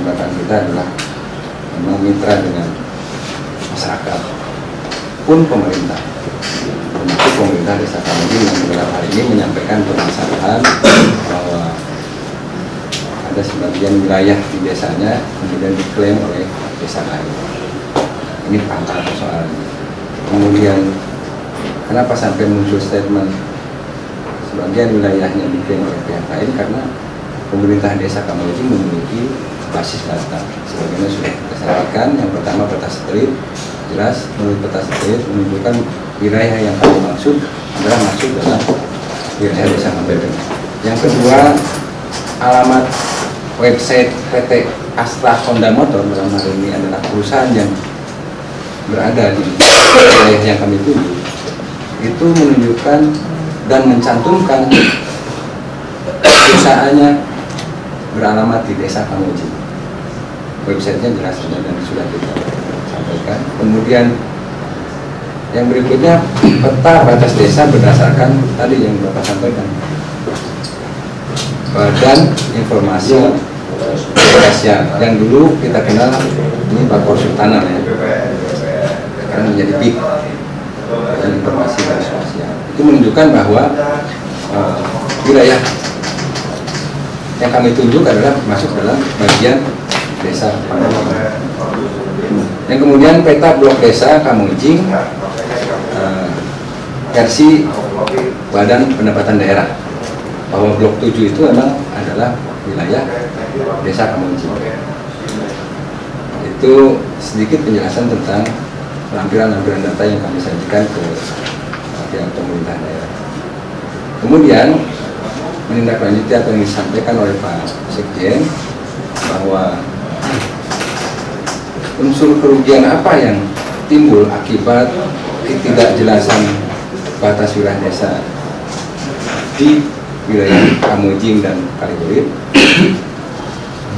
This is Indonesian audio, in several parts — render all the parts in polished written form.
hambatan kita adalah memang mitra dengan masyarakat pun pemerintah, termasuk pemerintah Desa Kamojing yang beberapa hari ini menyampaikan permasalahan bahwa ada sebagian wilayah di desanya kemudian diklaim oleh desa lain. Ini pangkal persoalannya. Kemudian kenapa sampai muncul statement sebagian wilayahnya diklaim oleh pihak lain? Karena pemerintah Desa Kamojing memiliki basis data sebagaimana sudah kita sampaikan. Yang pertama peta satelit, jelas menurut peta satelit menunjukkan wilayah yang kami maksud adalah masuk dalam wilayah Desa Kamojing. Yang kedua, alamat website PT Astra Honda Motor dalam hal ini adalah perusahaan yang berada di wilayah yang kami tuju, itu menunjukkan dan mencantumkan perusahaannya beralamat di Desa Kamojing. Websitenya jelas ada dan sudah kita sampaikan. Kemudian yang berikutnya peta batas desa berdasarkan tadi yang Bapak sampaikan, Badan Informasi Indonesia yang dulu kita kenal ini Bakor Sultanan ya, sekarang menjadi BIK, Badan Informasi dan Sosial. Itu menunjukkan bahwa wilayah yang kami tunjuk adalah masuk dalam bagian Desa Kamojing. Yang kemudian peta blok Desa Kamojing versi Badan Pendapatan Daerah, bahwa blok 7 itu memang adalah wilayah Desa Kamojing. Itu sedikit penjelasan tentang lampiran-lampiran data yang kami sajikan ke pihak pemerintah daerah. Kemudian menindaklanjuti apa yang disampaikan oleh Pak Sekjen, bahwa unsur kerugian apa yang timbul akibat ketidakjelasan batas wilayah desa di wilayah Kamojing dan Kaliurip.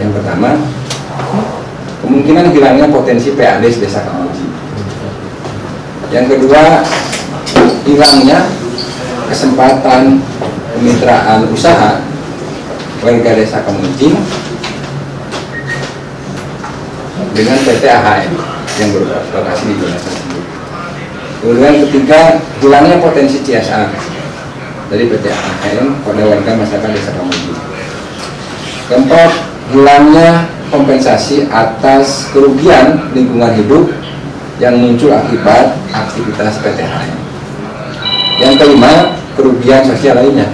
Yang pertama, kemungkinan hilangnya potensi PADS Desa Kamojing. Yang kedua, hilangnya kesempatan kemitraan usaha warga Desa Kamojing dengan PT AHM yang berlokasi di zona tersebut. Kemudian ketiga, hilangnya potensi CSR dari PT AHM pada warga masyarakat Desa Kamojing. Keempat, hilangnya kompensasi atas kerugian lingkungan hidup yang muncul akibat aktivitas PT AHM. Yang kelima, kerugian sosial lainnya.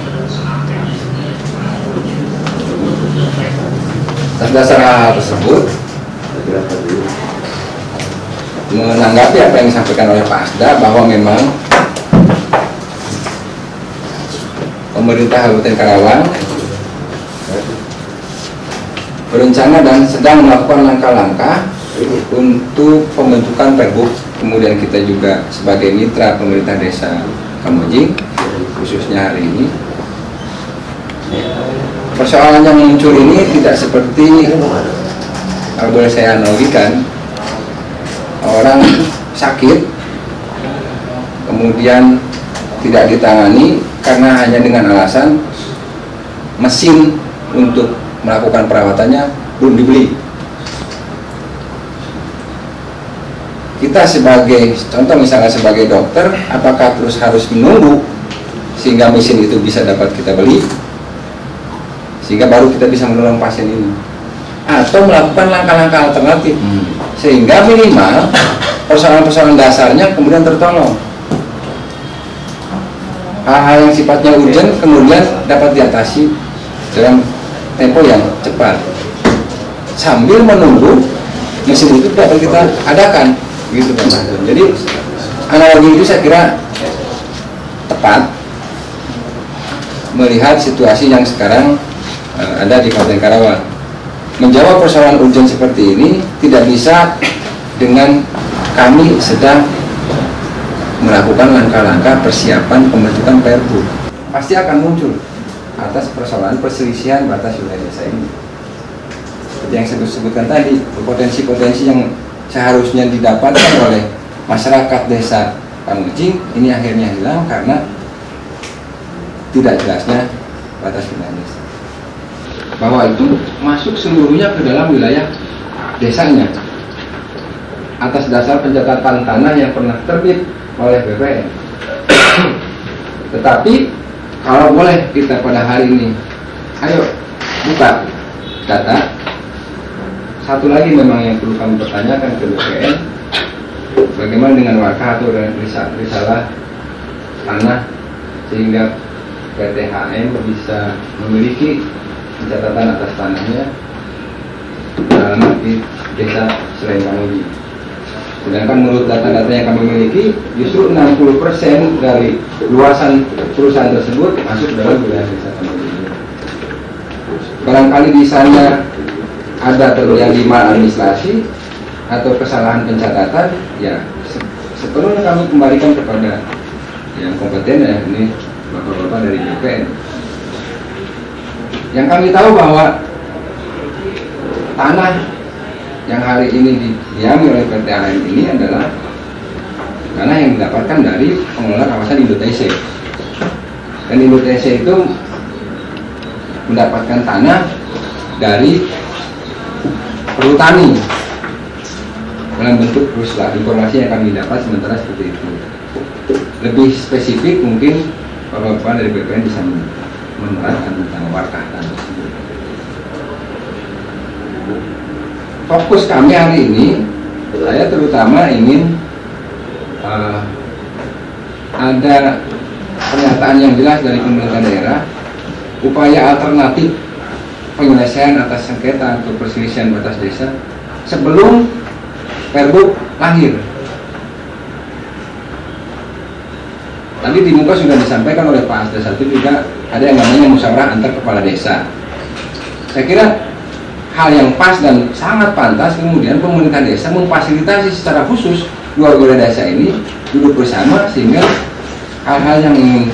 Atas dasar hal tersebut, menanggapi apa yang disampaikan oleh Pak Asda, bahwa memang pemerintah Kabupaten Karawang berencana dan sedang melakukan langkah-langkah untuk pembentukan Perbuk. Kemudian kita juga sebagai mitra pemerintah Desa Kamojing, khususnya hari ini, persoalan yang muncul ini tidak seperti, kalau boleh saya analogikan, orang sakit kemudian tidak ditangani karena hanya dengan alasan mesin untuk melakukan perawatannya belum dibeli. Kita sebagai contoh, misalnya sebagai dokter, apakah terus harus menunggu sehingga mesin itu bisa dapat kita beli sehingga baru kita bisa menolong pasien ini, atau melakukan langkah-langkah alternatif sehingga minimal persoalan-persoalan dasarnya kemudian tertolong, hal-hal yang sifatnya urgent kemudian dapat diatasi dalam tempo yang cepat sambil menunggu mesin itu dapat kita adakan, gitu kan. Jadi analogi itu saya kira tepat melihat situasi yang sekarang ada di Kabupaten Karawang. Menjawab persoalan urgent seperti ini tidak bisa dengan kami sedang melakukan langkah-langkah persiapan pembentukan Perbu. Pasti akan muncul atas persoalan perselisihan batas wilayah desa ini. Seperti yang saya sebutkan tadi, potensi-potensi yang seharusnya didapatkan oleh masyarakat Desa Kamojing ini akhirnya hilang karena tidak jelasnya batas wilayah desa. bahwa itu masuk seluruhnya ke dalam wilayah desanya atas dasar pencatatan tanah yang pernah terbit oleh BPN. Tetapi kalau boleh kita pada hari ini, ayo buka data. Satu lagi memang yang perlu kami pertanyakan ke BPN, bagaimana dengan wakaf atau risalah tanah sehingga PT HM bisa memiliki pencatatan atas tanahnya dalam di desa Selain Kamuji. Sedangkan menurut data-data yang kami miliki, justru 60% dari luasan perusahaan tersebut masuk dalam wilayah desa Kamuji. Barangkali di sana ada terjadi maladministrasi atau kesalahan pencatatan, ya sepenuhnya kami kembalikan kepada yang kompeten, ya ini bapak-bapak dari BPN. Yang kami tahu bahwa tanah yang hari ini didiami oleh PT HM ini adalah tanah yang didapatkan dari pengelola kawasan Indo TC. Dan Indo TC itu mendapatkan tanah dari perhutani dalam bentuk rusla. Informasi yang kami dapat sementara seperti itu. Lebih spesifik mungkin bapak-bapak dari BPN bisa menerangkan tentang wakaf tanah tersebut. Fokus kami hari ini, saya terutama ingin ada pernyataan yang jelas dari pemerintah daerah, upaya alternatif penyelesaian atas sengketa atau perselisihan batas desa sebelum Pergub lahir. Tadi di muka sudah disampaikan oleh Pak Asda satu juga ada yang namanya musyawarah antar kepala desa. Saya kira hal yang pas dan sangat pantas kemudian pemerintah desa memfasilitasi secara khusus dua desa ini duduk bersama sehingga hal-hal yang ingin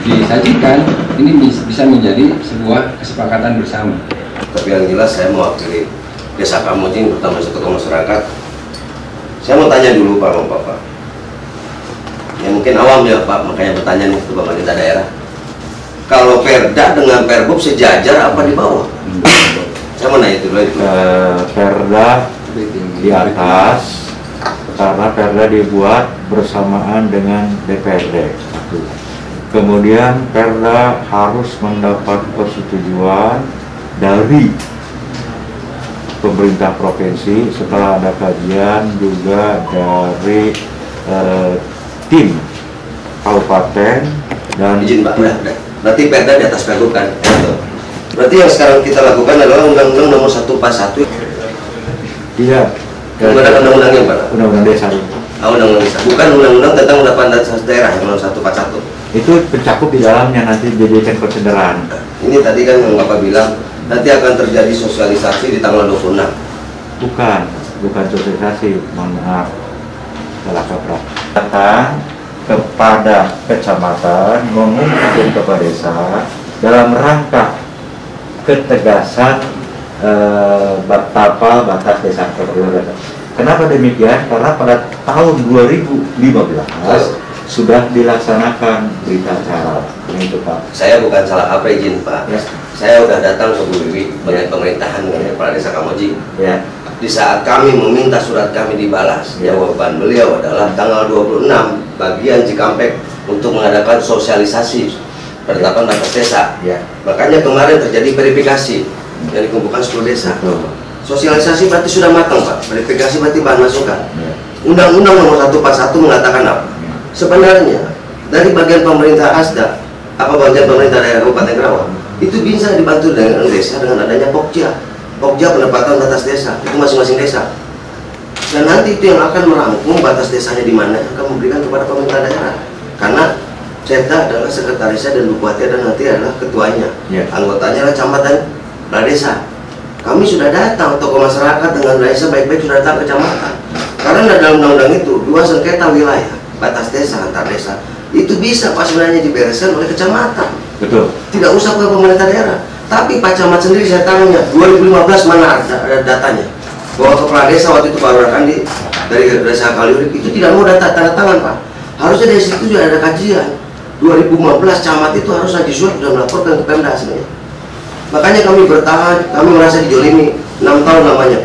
disajikan ini bisa menjadi sebuah kesepakatan bersama. Tapi yang jelas saya mewakili Desa Kamuji bersama tokoh masyarakat. Saya mau tanya dulu Pak Bapak. Ya mungkin awam ya Pak, makanya bertanya nih ke pemerintah daerah. Kalau Perda dengan Pergub sejajar apa di bawah? Saya mau nanya itu dulu. Perda di atas karena Perda dibuat bersamaan dengan DPRD. Kemudian Perda harus mendapat persetujuan dari pemerintah provinsi setelah ada kajian juga dari tim kabupaten dan izin Pak, berarti Perda di atas Pergub kan? Berarti yang sekarang kita lakukan adalah Undang-Undang Nomor 141. Iya. Menggunakan undang-undangnya Pak? Undang-undang desa. Undang-undang desa. Bukan undang-undang tentang pendapatan daerah yang nomor 141. Itu mencakup di dalamnya nanti dijadikan konsideran. Ini tadi kan yang Bapak bilang nanti akan terjadi sosialisasi di tanggal 26. Bukan sosialisasi, mohon maaf, salah kaprah. Datang kepada kecamatan, mengumumkan kepada desa dalam rangka ketegasan batas desa tertentu. Kenapa demikian? Karena pada tahun 2015 sudah dilaksanakan berita acara itu Pak. Saya bukan salah apa izin Pak. Ya. Saya sudah datang ke Bu Wiwi dengan pemerintahan dengan Kepala Desa Kamuji. Ya. Di saat kami meminta surat kami dibalas, jawaban beliau adalah tanggal 26 bagian Cikampek untuk mengadakan sosialisasi penetapan batas desa. Ya. Makanya kemarin terjadi verifikasi yang dikumpulkan 10 desa. Sosialisasi berarti sudah matang Pak. Verifikasi berarti bahan masukan. Undang-Undang Nomor 141 mengatakan apa? Sebenarnya dari bagian pemerintah Asda, bagian pemerintah daerah Kabupaten Karawang itu bisa dibantu dengan desa dengan adanya Pokja penempatan batas desa itu masing-masing desa. Dan nanti itu yang akan merangkum batas desanya di mana akan memberikan kepada pemerintah daerah. Karena CETA adalah sekretarisnya dan bupati dan nanti adalah ketuanya. Anggotanya adalah camat dan kepala desa. Kami sudah datang tokoh masyarakat dengan desa baik-baik sudah datang ke kecamatan. Karena dalam undang-undang itu dua sengketa wilayah batas desa antar desa itu bisa Pak sebenarnya dibereskan oleh kecamatan. Betul. Tidak usah ke pemerintah daerah. Tapi Pak Camat sendiri saya tanya 2015 mana ada datanya bahwa kepala desa waktu itu Pak Rakandi dari desa Kaliurip itu tidak mau tanda tangan Pak. Harusnya dari situ juga ada kajian. 2015 camat itu harus disurat sudah melaporkan ke Pemda sebenarnya. Makanya kami bertahan, kami merasa dijolimi 6 tahun namanya,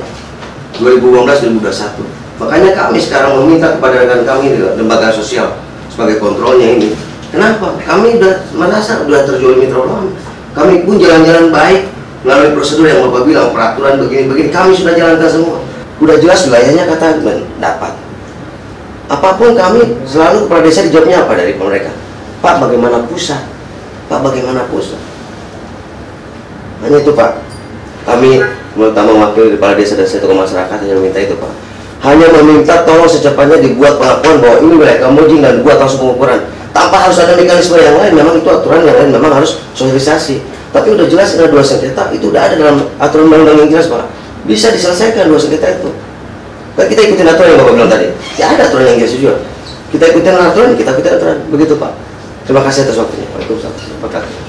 2015-2021. Makanya kami sekarang meminta kepada rekan kami di lembaga sosial sebagai kontrolnya ini. Kenapa? Kami merasa sudah terjolimi terlalu lama. Kami pun jalan-jalan baik melalui prosedur yang Bapak bilang, peraturan begini-begini, kami sudah jalankan semua. Udah jelas wilayahnya kata dapat. Apapun kami selalu kepala desa dijawabnya apa dari mereka? Pak, bagaimana pusat? Pak, bagaimana pusat? Hanya itu Pak, kami terutama wakil kepala desa dan tokoh masyarakat hanya meminta itu Pak. Hanya meminta tolong secepatnya dibuat pengakuan bahwa ini wilayah Kamojing dan buat langsung pengukuran. Tanpa harus ada mekanisme yang lain, memang itu aturan yang lain, memang harus sosialisasi. Tapi udah jelas ada 2 sengketa, itu udah ada dalam aturan undang-undang yang jelas Pak. Bisa diselesaikan 2 sengketa itu. Kan kita ikutin aturan yang Bapak bilang tadi. Ya ada aturan yang jelas juga. Kita ikutin aturan, kita ikutin aturan. Begitu Pak. Terima kasih atas waktunya. Waalaikumsalam.